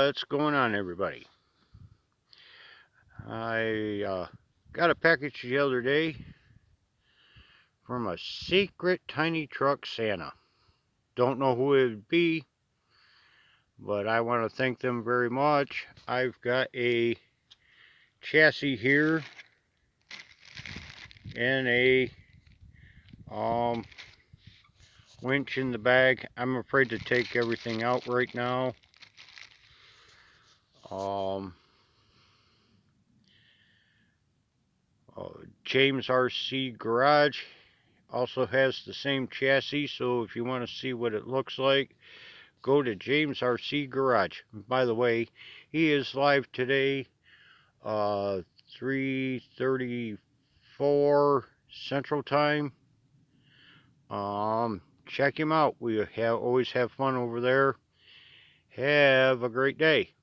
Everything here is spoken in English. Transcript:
What's going on, everybody? I got a package the other day from a secret tiny truck Santa. Don't know who it would be, but I want to thank them very much. I've got a chassis here and a winch in the bag. I'm afraid to take everything out right now. James RC Garage also has the same chassis, so if you want to see what it looks like, go to James RC Garage. By the way, he is live today, 3:34 Central Time. Check him out. We always have fun over there. Have a great day.